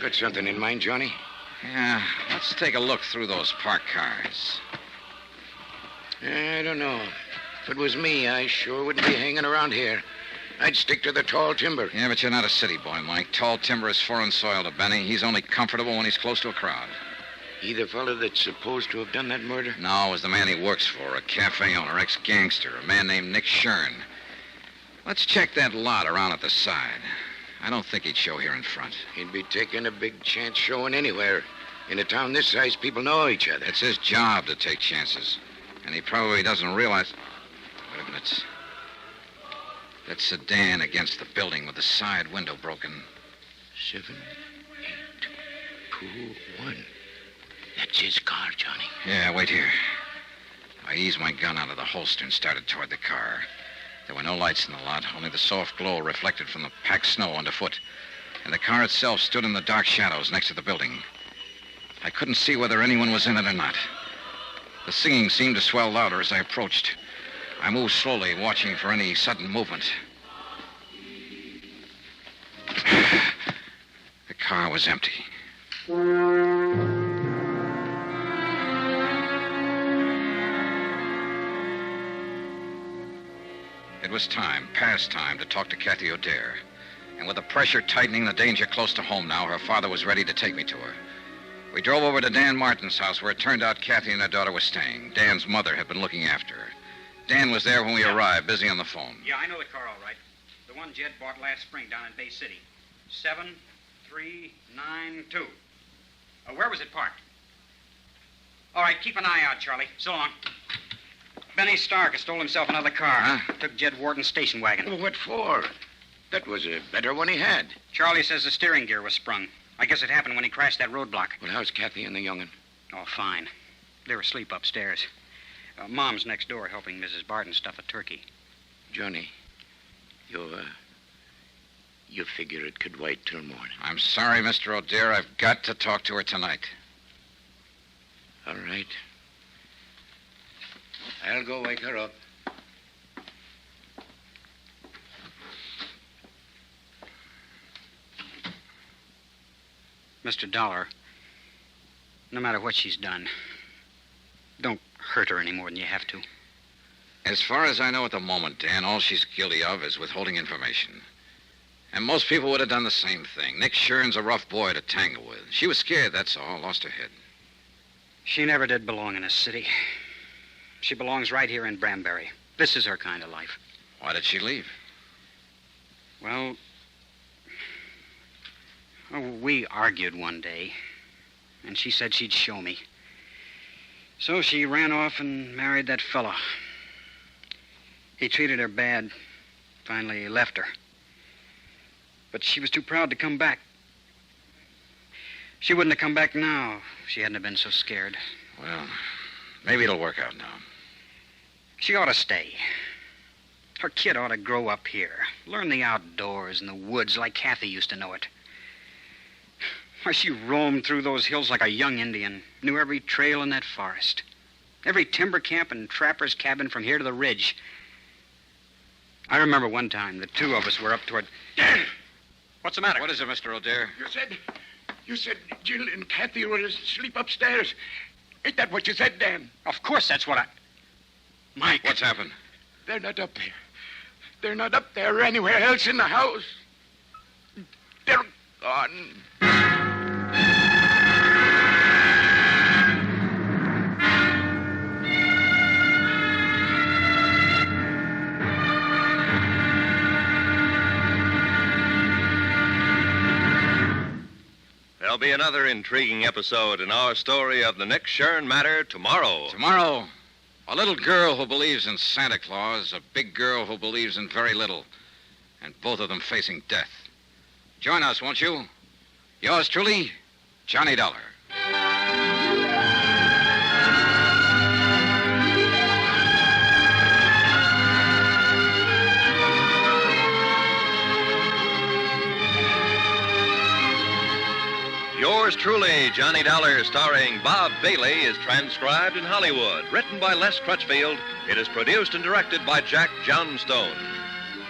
Got something in mind, Johnny? Yeah, let's take a look through those parked cars. I don't know. If it was me, I sure wouldn't be hanging around here. I'd stick to the tall timber. Yeah, but you're not a city boy, Mike. Tall timber is foreign soil to Benny. He's only comfortable when he's close to a crowd. He the fellow that's supposed to have done that murder? No, it was the man he works for, a cafe owner, ex-gangster, a man named Nick Shern. Let's check that lot around at the side. I don't think he'd show here in front. He'd be taking a big chance showing anywhere. In a town this size, people know each other. It's his job to take chances. And he probably doesn't realize... Wait a minute. That sedan against the building with the side window broken. 7, 8, 2, 1. That's his car, Johnny. Yeah, wait here. I eased my gun out of the holster and started toward the car. There were no lights in the lot, only the soft glow reflected from the packed snow underfoot. And the car itself stood in the dark shadows next to the building. I couldn't see whether anyone was in it or not. The singing seemed to swell louder as I approached. I moved slowly, watching for any sudden movement. The car was empty. It was time, past time, to talk to Kathy O'Dare. And with the pressure tightening, the danger close to home now, her father was ready to take me to her. We drove over to Dan Martin's house, where it turned out Kathy and her daughter were staying. Dan's mother had been looking after her. Dan was there when we arrived, busy on the phone. Yeah, I know the car all right. The one Jed bought last spring down in Bay City. 7392. Where was it parked? All right, keep an eye out, Charlie. So long. Benny Stark has stole himself another car. Huh? Took Jed Wharton's station wagon. Well, what for? That was a better one he had. Charlie says the steering gear was sprung. I guess it happened when he crashed that roadblock. Well, how's Kathy and the young'un? Oh, fine. They're asleep upstairs. Mom's next door helping Mrs. Barton stuff a turkey. Johnny, you figure it could wait till morning. I'm sorry, Mr. O'Dare. I've got to talk to her tonight. All right. I'll go wake her up. Mr. Dollar, no matter what she's done, don't hurt her any more than you have to. As far as I know at the moment, Dan, all she's guilty of is withholding information. And most people would have done the same thing. Nick Shern's a rough boy to tangle with. She was scared, that's all. Lost her head. She never did belong in a city. She belongs right here in Branbury. This is her kind of life. Why did she leave? Well, we argued one day, and she said she'd show me. So she ran off and married that fella. He treated her bad. Finally left her. But she was too proud to come back. She wouldn't have come back now if she hadn't have been so scared. Well, maybe it'll work out now. She ought to stay. Her kid ought to grow up here. Learn the outdoors and the woods like Kathy used to know it. Why, she roamed through those hills like a young Indian. Knew every trail in that forest. Every timber camp and trapper's cabin from here to the ridge. I remember one time the two of us were up toward... Dan! What's the matter? What is it, Mr. O'Dare? You said Jill and Kathy were asleep upstairs. Ain't that what you said, Dan? Of course that's what I... Mike. What's happened? They're not up there. They're not up there or anywhere else in the house. They're gone. There'll be another intriguing episode in our story of the Nick Shern matter tomorrow. Tomorrow, a little girl who believes in Santa Claus, a big girl who believes in very little, and both of them facing death. Join us, won't you? Yours truly, Johnny Dollar. Yours truly, Johnny Dollar, starring Bob Bailey, is transcribed in Hollywood. Written by Les Crutchfield, it is produced and directed by Jack Johnstone.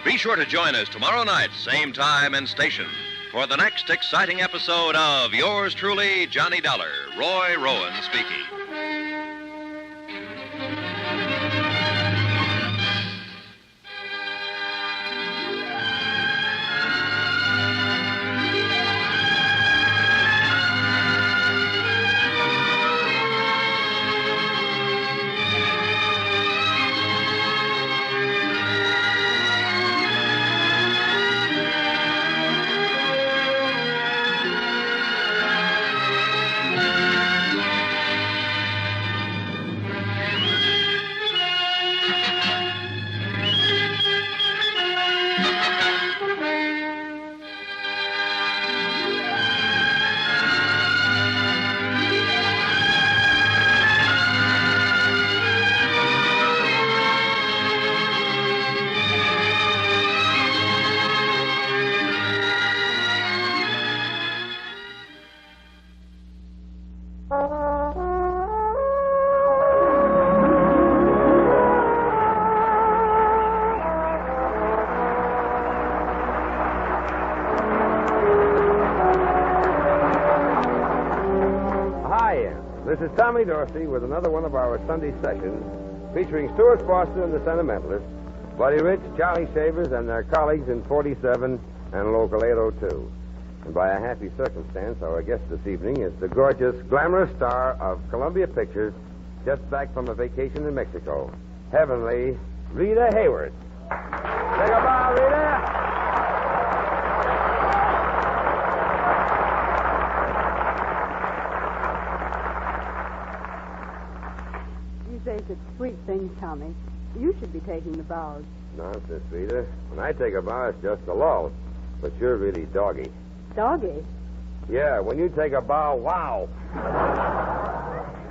Be sure to join us tomorrow night, same time and station, for the next exciting episode of Yours truly, Johnny Dollar. Roy Rowan speaking. This is Tommy Dorsey with another one of our Sunday sessions featuring Stuart Foster and the Sentimentalists, Buddy Rich, Charlie Shavers, and their colleagues in 47, and Local 802. And by a happy circumstance, our guest this evening is the gorgeous, glamorous star of Columbia Pictures, just back from a vacation in Mexico, heavenly Rita Hayworth. Take a bow, Rita. You say such sweet things, Tommy. You should be taking the bows. Nonsense, Rita. When I take a bow, it's just a lull. But you're really doggy. Doggy? Yeah, when you take a bow, wow.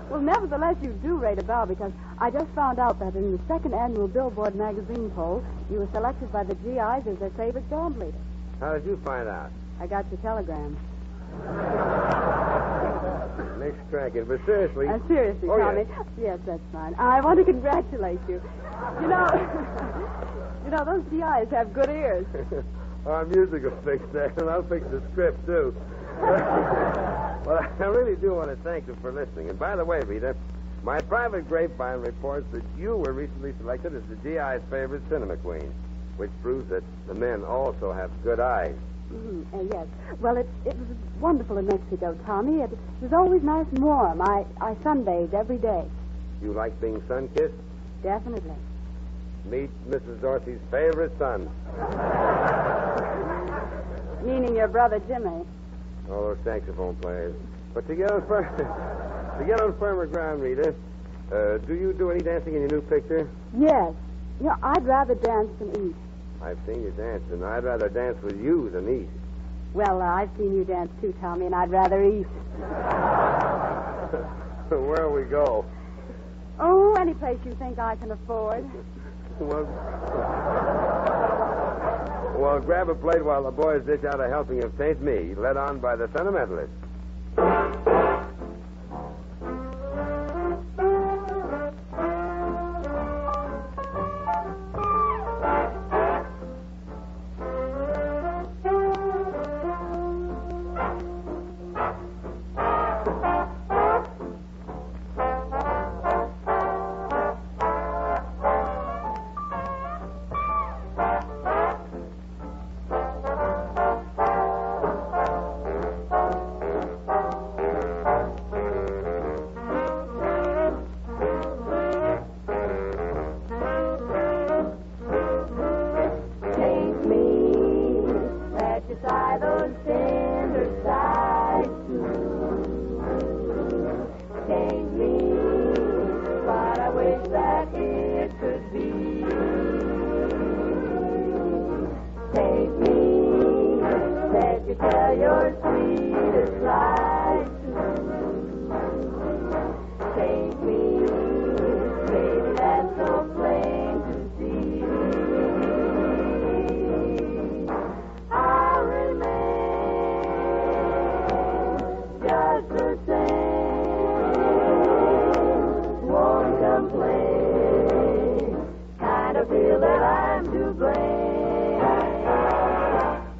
Well, nevertheless, you do rate a bow because I just found out that in the second annual Billboard magazine poll, you were selected by the GIs as their favorite dog leader. How did you find out? I got your telegram. Nick's cracking, but seriously. Seriously, Oh, Tommy. yes. Yes, that's fine. I want to congratulate you. You know, those GIs have good ears. Our music will fix that, and I'll fix the script, too. Well, I really do want to thank them for listening. And by the way, Rita, my private grapevine reports that you were recently selected as the GI's favorite cinema queen, which proves that the men also have good eyes. Yes. Well, it was wonderful in Mexico, Tommy. It was always nice and warm. I sunbathed every day. You like being sun-kissed? Definitely. Meet Mrs. Dorsey's favorite son. Meaning your brother Jimmy. All those saxophone players. But to get on firmer ground, Rita, do you do any dancing in your new picture? Yes. You know, I'd rather dance than eat. I've seen you dance, and I'd rather dance with you than eat. Well, I've seen you dance too, Tommy, and I'd rather eat. Where'll we go? Oh, any place you think I can afford. Well, grab a plate while the boys dish out a helping of Taint Me, led on by the sentimentalist.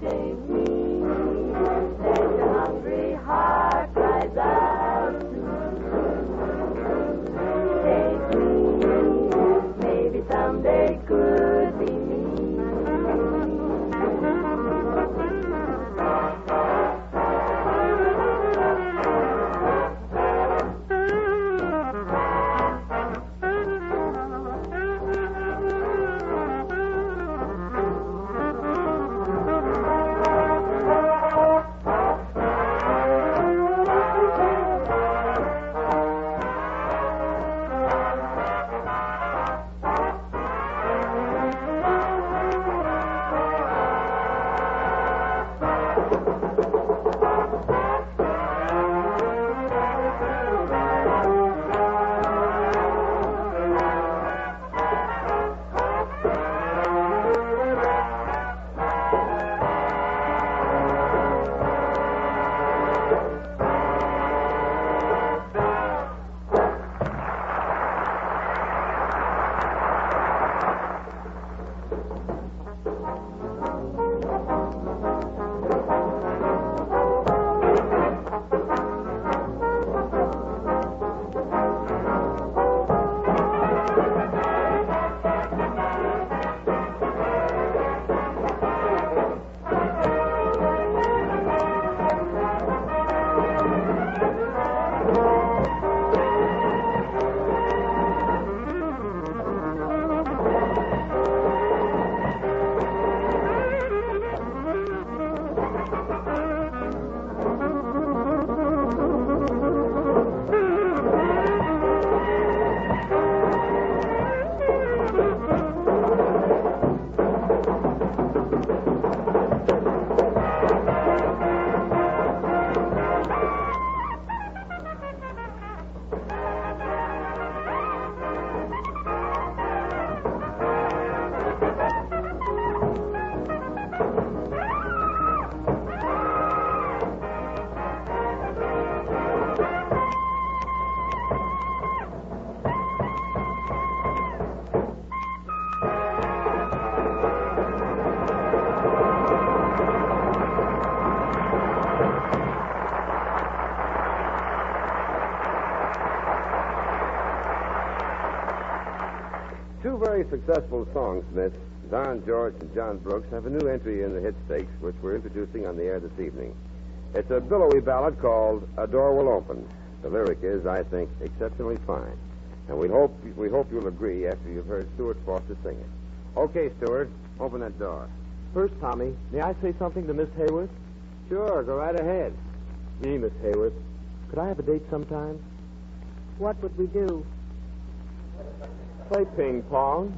Take me, set your hungry heart. Two very successful songsmiths, Don George and John Brooks, have a new entry in the hit stakes, which we're introducing on the air this evening. It's a billowy ballad called A Door Will Open. The lyric is, I think, exceptionally fine. And we hope you'll agree after you've heard Stuart Foster sing it. Okay, Stuart, open that door. First, Tommy, may I say something to Miss Hayworth? Sure, go right ahead. Gee, Miss Hayworth, could I have a date sometime? What would we do? Play ping pong.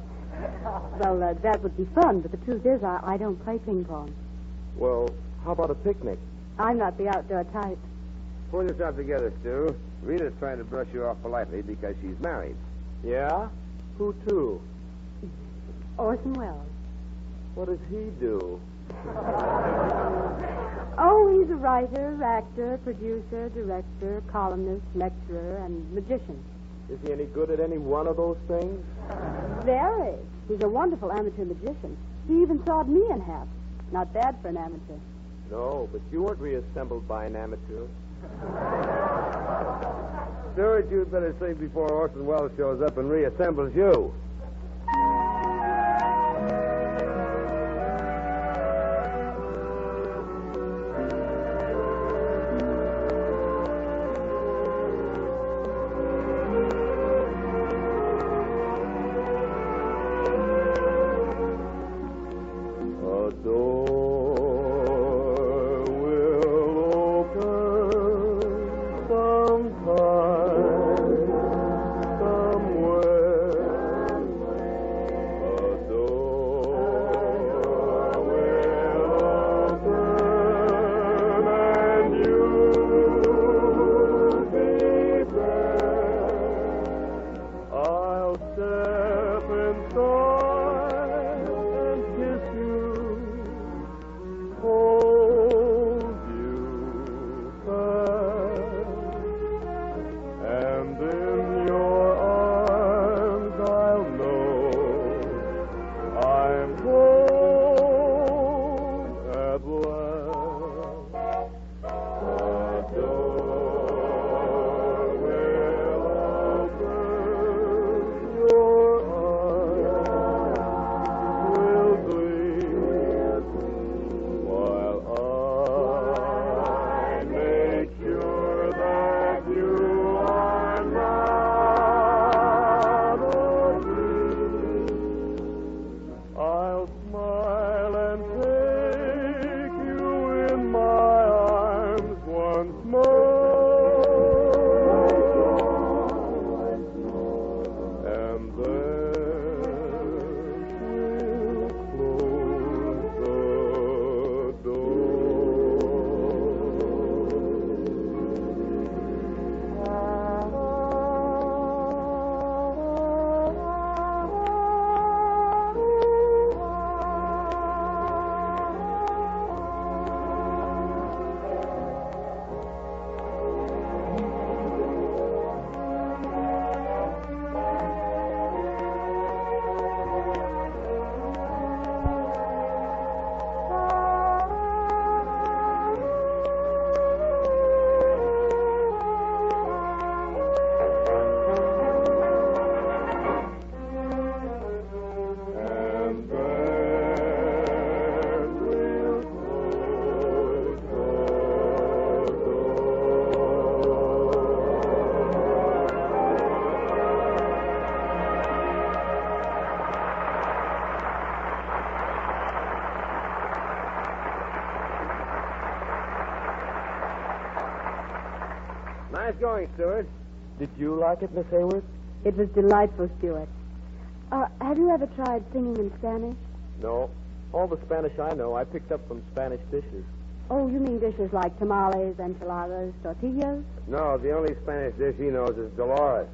Well, that would be fun, but the truth is I don't play ping pong. Well, how about a picnic? I'm not the outdoor type. Pull yourself together, Stu. Rita's trying to brush you off politely because she's married. Yeah? Who to? Orson Welles. What does he do? Oh, he's a writer, actor, producer, director, columnist, lecturer, and magician. Is he any good at any one of those things? Very. He's a wonderful amateur magician. He even sawed me in half. Not bad for an amateur. No, but you weren't reassembled by an amateur. Stuart, you'd better sing before Orson Welles shows up and reassembles you. Nice going, Stuart. Did you like it, Miss Hayward? It was delightful, Stuart. Have you ever tried singing in Spanish? No. All the Spanish I know, I picked up from Spanish dishes. Oh, you mean dishes like tamales, enchiladas, tortillas? No, the only Spanish dish he knows is Dolores.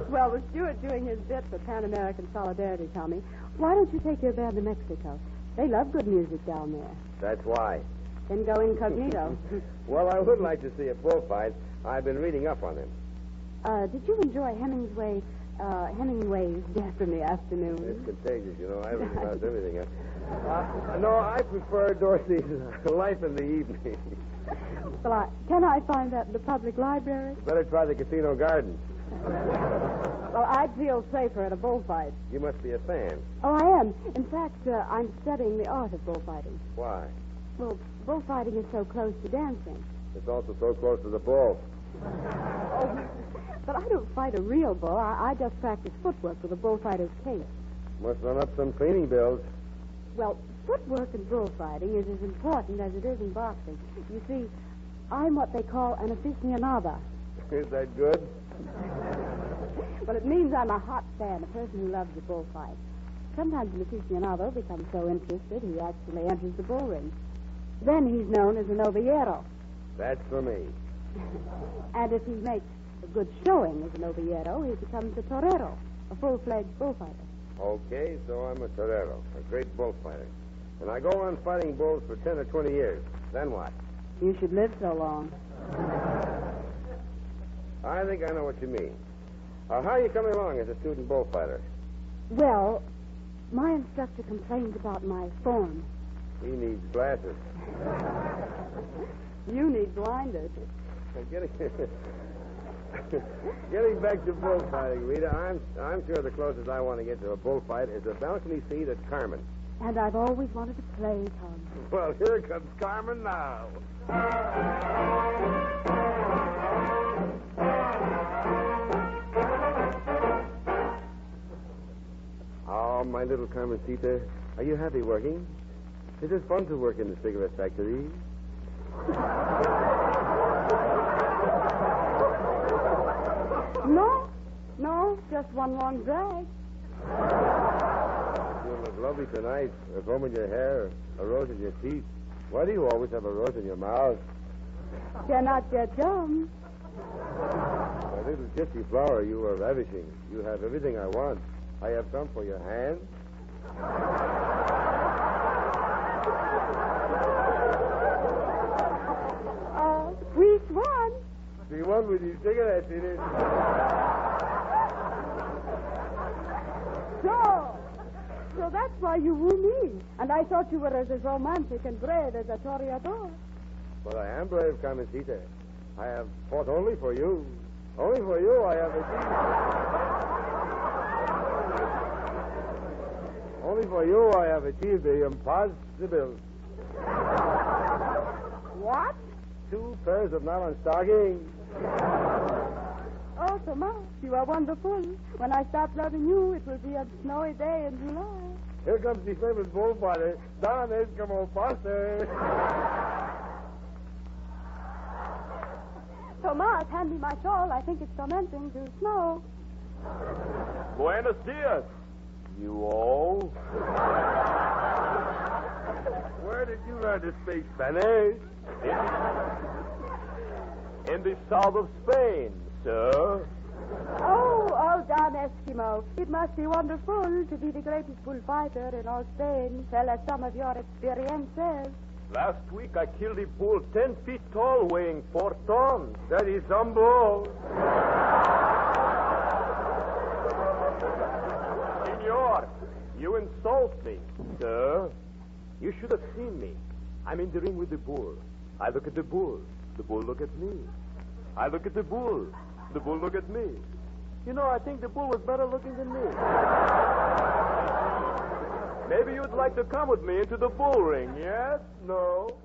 Well, with Stuart doing his bit for Pan American Solidarity, Tommy, why don't you take your band to Mexico? They love good music down there. That's why. Then go incognito. Well, I would like to see a bullfight. I've been reading up on him. Did you enjoy Hemingway's Death in the Afternoon? It's contagious, you know. I read about everything. No, I prefer Dorsey's Life in the Evening. Well, can I find that in the public library? Better try the Casino Gardens. Well, I'd feel safer at a bullfight. You must be a fan. Oh, I am. In fact, I'm studying the art of bullfighting. Why? Well, bullfighting is so close to dancing. It's also so close to the bull. Oh, but I don't fight a real bull. I just practice footwork with a bullfighter's cape. Must run up some training bills. Well, footwork in bullfighting is as important as it is in boxing. You see, I'm what they call an aficionado. Is that good? Well, it means I'm a hot fan, a person who loves the bullfight. Sometimes an aficionado becomes so interested he actually enters the bull ring. Then he's known as a novillero. That's for me. And if he makes a good showing as a novillero, he becomes a torero, a full-fledged bullfighter. Okay, so I'm a torero, a great bullfighter. And I go on fighting bulls for 10 or 20 years. Then what? You should live so long. I think I know what you mean. How are you coming along as a student bullfighter? Well, my instructor complains about my form. He needs glasses. You need blinders. Getting back to bullfighting, Rita, I'm sure the closest I want to get to a bullfight is a balcony seat at Carmen. And I've always wanted to play, Tom. Well, here comes Carmen now. Oh, my little Carmencita, are you happy working? Is it fun to work in the cigarette factory? No, just one long drag. You look lovely tonight. A comb in your hair, a rose in your teeth. Why do you always have a rose in your mouth? You're not yet young. My little gypsy flower, you are ravishing. You have everything I want. I have some for your hand. Sweet one. The one with your cigarettes in it. So that's why you woo me. And I thought you were as romantic and brave as a toreador. But I am brave, Carmencita. I have fought only for you. Only for you I have achieved. Only for you I have achieved the impossible. What? 2 pairs of nylon stockings. Oh, Thomas, you are wonderful. When I start loving you, it will be a snowy day in July. Here comes the famous bullfighter, Don Eskimo Foster. Thomas, hand me my shawl. I think it's commencing to snow. Buenos dias, you all. Where did you learn to speak Spanish? In the south of Spain, sir. Oh, Don Eskimo. It must be wonderful to be the greatest bullfighter in all Spain. Tell us some of your experiences. Last week I killed a bull 10 feet tall, weighing 4 tons. That is some bull. Senor, you insult me, sir. You should have seen me. I'm in the ring with the bull. I look at the bull. The bull look at me. I look at the bull. The bull look at me. You know, I think the bull was better looking than me. Maybe you'd like to come with me into the bull ring, yes? No?